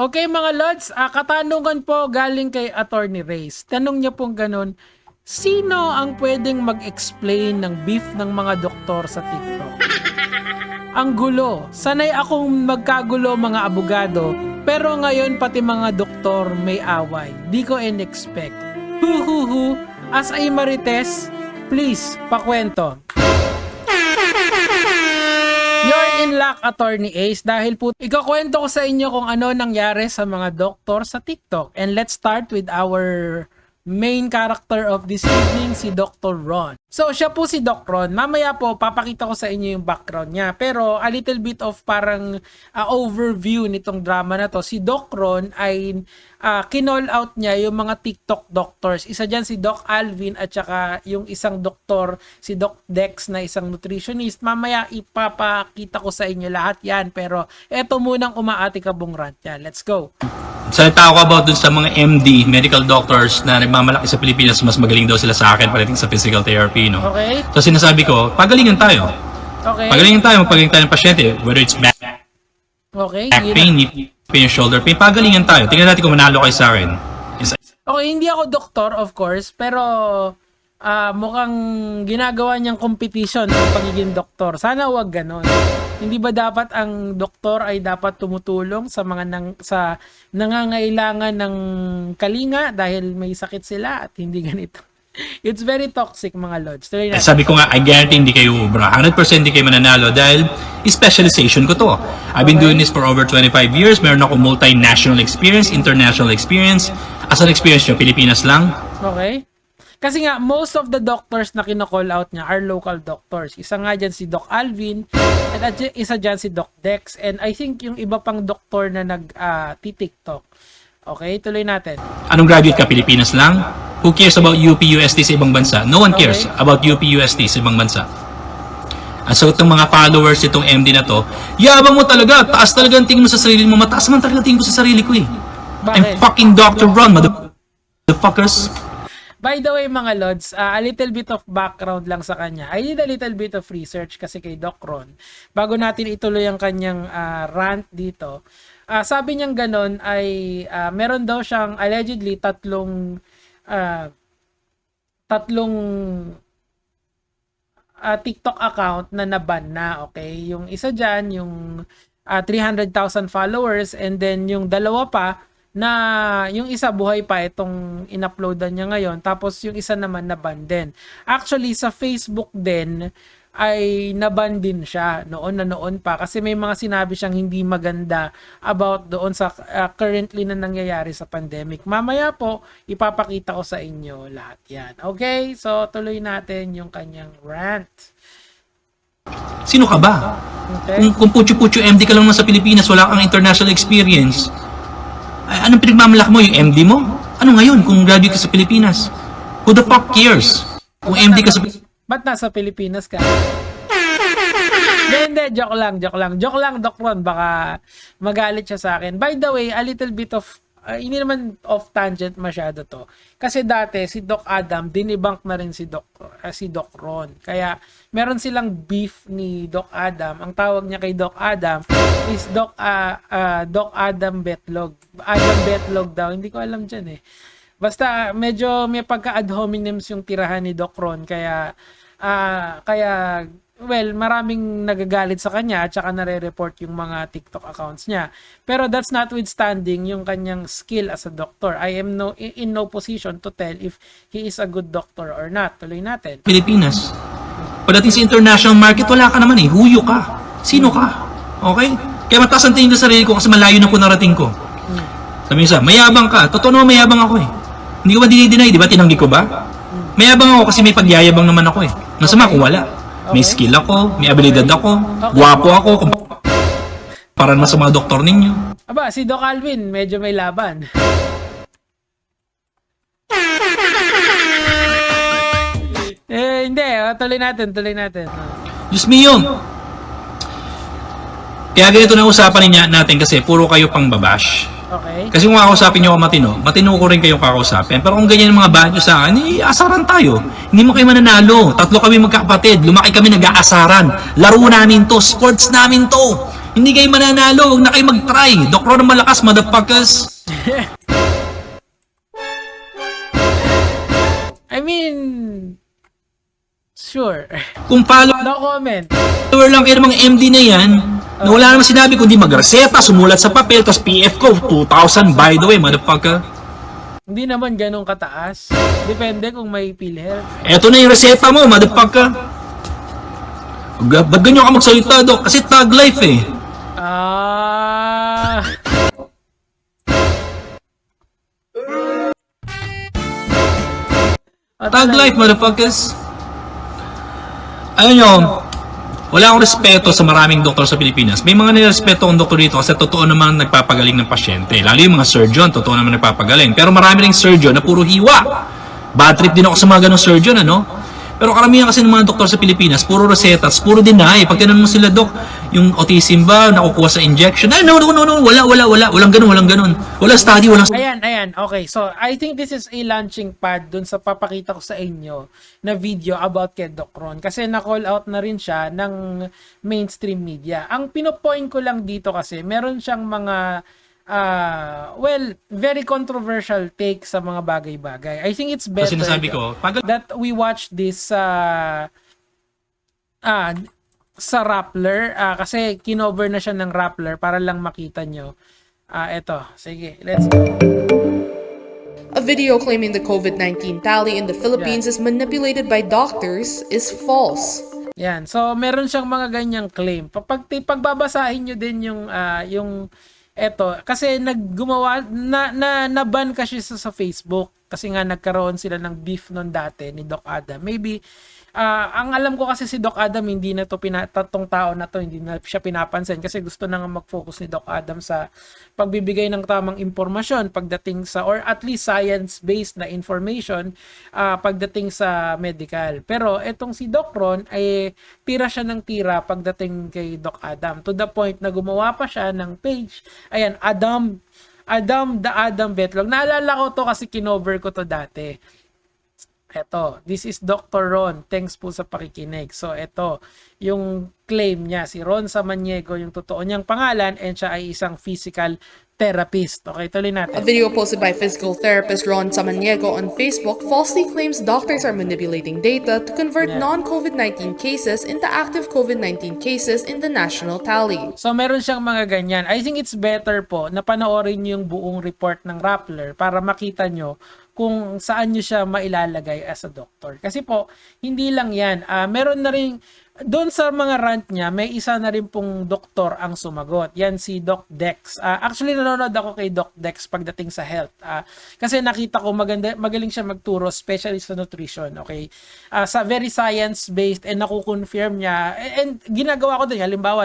Okay mga Lods, katanungan po galing kay Attorney Reyes. Tanong niya pong ganun, sino ang pwedeng mag-explain ng beef ng mga doktor sa TikTok? Ang gulo, sanay akong magkagulo mga abogado, pero ngayon pati mga doktor may away. Di ko in-expect. Huhuhu, as ay Marites, please, pakwento. You're in luck, Attorney Ace, dahil po ikakwento ko sa inyo kung ano nangyari sa mga doktor sa TikTok. And let's start with our main character of this evening, si Dr. Ron. So, siya po si Doc Ron. Mamaya po, papakita ko sa inyo yung background niya. Pero, a little bit of parang overview nitong drama na to. Si Doc Ron ay kinall out niya yung mga TikTok doctors. Isa dyan si Doc Alvin at saka yung isang doktor, si Doc Dex na isang nutritionist. Mamaya, ipapakita ko sa inyo lahat yan. Pero, eto munang umaatikabong rant yan. Let's go. Salita ako about dun sa mga MD, medical doctors na nagmamalaki sa Pilipinas, mas magaling daw sila sa akin pagdating sa physical therapy, no? Okay. So sinasabi ko, pagalingan tayo. Okay. Pagalingan tayo, magpagaling tayo ng pasyente, whether it's back Okay. pain, knee pain, shoulder pain, pagalingan tayo. Tingnan natin kung manalo kayo sa akin. Okay, hindi ako doktor, of course, pero mukhang ginagawa niyang competition ng pagiging doktor. Sana wag ganon. Hindi ba dapat ang doktor ay dapat tumutulong sa mga sa nangangailangan ng kalinga dahil may sakit sila at hindi ganito. It's very toxic mga Lods. Sabi ko nga, I guarantee hindi kayo ubra. 100% hindi kayo mananalo dahil specialization ko to. I've been doing this for over 25 years. Meron ako multinational experience, international experience. Asan experience nyo? Pilipinas lang? Okay. Kasi nga, most of the doctors na kinocall out niya are local doctors. Isa nga dyan si Doc Alvin at isa dyan si Doc Dex. And I think yung iba pang doktor na nag-TikTok. Okay, tuloy natin. Anong graduate ka? Pilipinas lang? Who cares about UP-UST sa ibang bansa? No one cares about UP-UST sa ibang bansa. So itong mga followers itong MD na to, yabang mo talaga, taas talaga ang tingin mo sa sarili mo, mataas man talaga tingin ko sa sarili ko eh. I'm fucking Dr. Ron, motherfuckers. By the way mga Lods, a little bit of background lang sa kanya. I did a little bit of research kasi kay Doc Ron. Bago natin ituloy ang kanyang rant dito, sabi niyang ganon ay meron daw siyang allegedly tatlong TikTok account na naban na, okay? Yung isa dyan, yung 300,000 followers, and then yung dalawa pa, na yung isa buhay pa itong in-uploadan niya ngayon, tapos yung isa naman naban din. Actually, sa Facebook din, ay naban din siya noon pa kasi may mga sinabi siyang hindi maganda about doon sa currently na nangyayari sa pandemic. Mamaya po, ipapakita ko sa inyo lahat yan. Okay? So, tuloy natin yung kanyang rant. Sino ka ba? Okay. Kung putyo-putyo MD ka lang naman sa Pilipinas, wala kang international experience, ay, anong pinagmamalak mo? Yung MD mo? Ano ngayon kung graduate ka sa Pilipinas? Who the fuck cares? Kung MD ka sa Ba't nasa Pilipinas ka? Hindi, joke lang, Doc Ron, baka magalit siya sa akin. By the way, a little bit of, hindi naman off tangent masyado to. Kasi dati, si Doc Adam, dinibunk na rin si Doc Ron. Kaya, meron silang beef ni Doc Adam. Ang tawag niya kay Doc Adam is Doc Adam Betlog. Adam Betlog daw, hindi ko alam dyan eh. Basta, medyo may pagka-ad hominems yung tirahan ni Doc Ron. Kaya, well, maraming nagagalit sa kanya at saka nare-report yung mga TikTok accounts niya. Pero that's notwithstanding yung kanyang skill as a doctor. I am in no position to tell if he is a good doctor or not. Tuloy natin. Pilipinas. Pagdating sa international market, wala ka naman eh. Huyo ka. Sino ka? Okay? Kaya mataas ang tingin ko sa sarili ko kasi malayo na po narating ko. Sabi niya, mayabang ka. Totoo naman mayabang ako eh. Hindi ko ba dinideny, di ba? Tinanggi ko ba? Mayabang ako kasi may pagyayabang naman ako eh. Masama kung wala. May skill ako, may abilidad ako, guwapo ako, para naman sa mga doktor ninyo. Aba, si Doc Alvin, medyo may laban. Hindi. Tuloy natin. Diyos mio. Kaya ganito na usapan natin kasi puro kayo pang babash. Okay. Kasi kung kakausapin nyo ako matino ko rin kayong kakausapin. Pero kung ganyan mga banyo sa akin, asaran tayo. Hindi mo kayo mananalo. Tatlo kami magkakapatid. Lumaki kami nag-aasaran. Laro namin to. Sports namin to. Hindi kayo mananalo. Huwag na kayo mag-try. Doc Ron ang malakas, motherfuckers. I mean, sure. Kung follower No comment. lang kayo ng mga MD na yan, na wala naman sinabi kundi magreseta, sumulat sa papel, tapos PF ko, 2,000 by the way, motherfucker. Hindi naman ganun kataas. Depende kung may PhilHealth. Eto na yung reseta mo, motherfucker. Ba't ganyan ka magsalita, Doc? Kasi tag life eh. Ah. Tag life, motherfuckers. Ayun nyo, wala akong respeto sa maraming doktor sa Pilipinas. May mga nirespeto akong doktor dito kasi totoo naman nagpapagaling ng pasyente. Lalo yung mga surgeon, totoo naman nagpapagaling. Pero marami ring surgeon na puro hiwa. Bad trip din ako sa mga ganong surgeon, ano? Pero karamihan kasi ng mga doktor sa Pilipinas, puro resetas, puro deny. Pag tinanong mo sila, Dok, yung autism ba, nakukuha sa injection? Ay, no, wala. Walang ganun. Walang study, walang... Ayan. Okay, so I think this is a launching pad dun sa papakita ko sa inyo na video about kay Doc Ron. Kasi na-call out na rin siya ng mainstream media. Ang pinopoint ko lang dito kasi, meron siyang mga very controversial take sa mga bagay-bagay. I think it's better Sinasabi ko, that we watch this sa Rappler kasi kinover na siya ng Rappler para lang makita nyo. Eto, sige, let's go. A video claiming the COVID-19 tally in the Philippines is manipulated by doctors is false. Yan. So, meron siyang mga ganyang claim. Pagbabasahin nyo din yung eto, kasi na-ban kasi sa Facebook kasi nga nagkaroon sila ng beef noon dati ni Doc Adam. Maybe ang alam ko kasi si Doc Adam hindi na to tatong tao na to hindi na siya pinapansin kasi gusto na nga mag-focus ni Doc Adam sa pagbibigay ng tamang impormasyon pagdating sa or at least science-based na information pagdating sa medical. Pero etong si Doc Ron ay tira siya ng tira pagdating kay Doc Adam to the point na gumawa pa siya ng page. Ayan, the Adam Betlog. Naalala ko to kasi kinover ko to dati. Eto, this is Dr. Ron. Thanks po sa pakikinig. So, eto, yung claim niya. Si Ron Samaniego, yung totoo niyang pangalan, and siya ay isang physical therapist. Okay, tuloy A natin. video posted by physical therapist Ron Samaniego on Facebook falsely claims doctors are manipulating data to convert non-COVID-19 cases into active COVID-19 cases in the national tally. So, meron siyang mga ganyan. I think it's better po na panoorin yung buong report ng Rappler para makita nyo kung saan nyo siya mailalagay as a doctor. Kasi po, hindi lang yan. Meron na rin, doon sa mga rant niya, may isa na rin pong doktor ang sumagot. Yan si Doc Dex. Actually, nanonood ako kay Doc Dex pagdating sa health. Kasi nakita ko magaling siya magturo, especially sa nutrition. Okay? Sa very science-based and nakukonfirm niya. And ginagawa ko din. Halimbawa,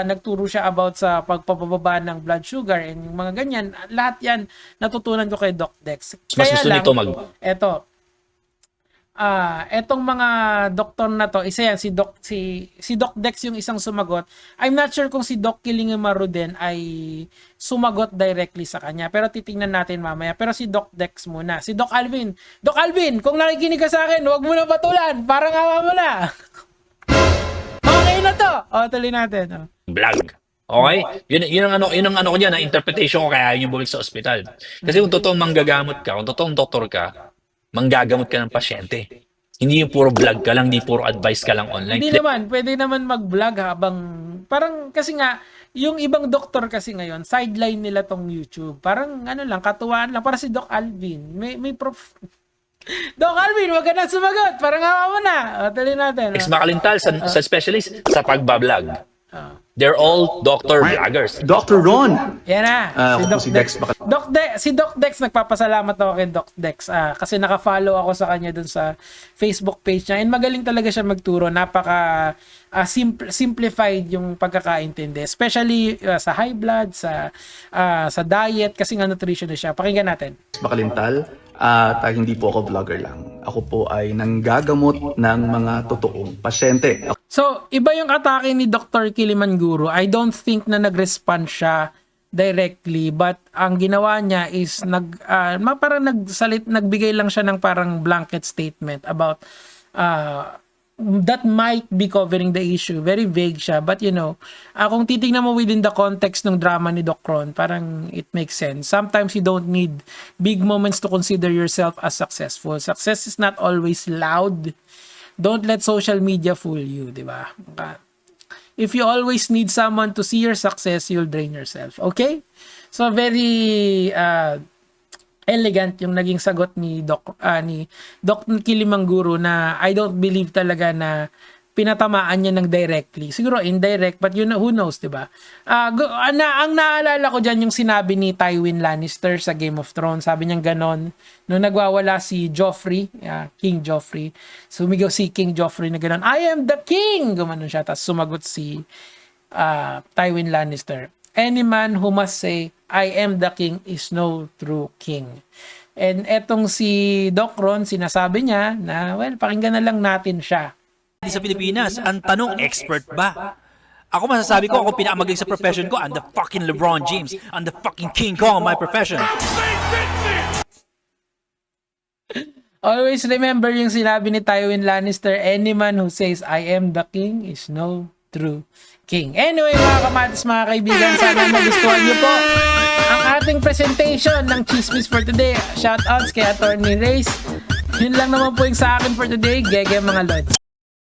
nagturo siya about sa pagpapababa ng blood sugar and yung mga ganyan. Lahat yan natutunan ko kay Doc Dex. Mas gusto nito Etong mga doktor na to, isa yan, si Doc Dex yung isang sumagot. I'm not sure kung si Doc Kilingemaru din ay sumagot directly sa kanya. Pero titingnan natin mamaya. Pero si Doc Dex muna. Si Doc Alvin. Doc Alvin, kung nakikinig ka sa akin, huwag mo na patulan. Parang awa mo na. Okay na to. Tuloy natin. Vlog. Okay? Yun ang ano ko diyan, na interpretation ko kaya yung bumalik sa ospital. Kasi kung totoong manggagamot ka, kung totoong doktor ka, manggagamot ka ng pasyente. Hindi yung puro vlog ka lang, hindi puro advice ka lang online. Hindi naman, pwede naman mag-vlog habang, parang kasi nga, yung ibang doktor kasi ngayon, sideline nila tong YouTube. Parang ano lang, katuwaan lang. Para si Doc Alvin. May prof... Doc Alvin, wag ka na sumagot. Parang hawa mo na. Tuloy natin. Ex makalintal sa specialist sa pagbablog. They're all doctor vloggers. Dr. Ron! Yan na. Si Dex. Si Doc Dex, nagpapasalamat ako kay Doc Dex kasi naka-follow ako sa kanya dun sa Facebook page niya and magaling talaga siya magturo. Napaka simplified yung pagkakaintindi, especially sa high blood, sa diet kasi nga nutritionist siya. Pakinggan natin. Makalintal at hindi po ako vlogger lang. Ako po ay nanggagamot ng mga totoong pasyente. So, iba yung atake ni Dr. Kilimanguru. I don't think na nag-respond siya directly, but ang ginawa niya is parang nagbigay lang siya ng parang blanket statement about that might be covering the issue. Very vague siya. But kung titignan mo within the context ng drama ni Doc Ron, parang it makes sense. Sometimes you don't need big moments to consider yourself as successful. Success is not always loud. Don't let social media fool you, di ba? If you always need someone to see your success, you'll drain yourself. Okay? So, very elegant yung naging sagot ni Doc Kilimangguro na I don't believe talaga na pinatamaan niya ng directly. Siguro indirect, but who knows, diba? Ang naalala ko dyan yung sinabi ni Tywin Lannister sa Game of Thrones. Sabi niya ganon, nung nagwawala si Joffrey, King Joffrey, sumigaw si King Joffrey na ganon, I am the king! Gumanon siya, tapos sumagot si Tywin Lannister. Any man who must say, I am the king is no true king. And etong si Doc Ron, sinasabi niya na, well, pakinggan na lang natin siya. Sa Pilipinas, ang tanong, expert ba? Ako masasabi ko, ako pinakamagaling sa profession ko, I'm the fucking LeBron James. I'm the fucking King Kong of my profession. Always remember yung sinabi ni Tywin Lannister, any man who says, I am the king is no true king. Anyway, mga kamatis, mga kaibigan, sana magustuhan niyo po ang ating presentation ng Chismis for today. Shoutouts kay Attorney Reyes. Yun lang naman po yung sa akin for today. Gege mga lods.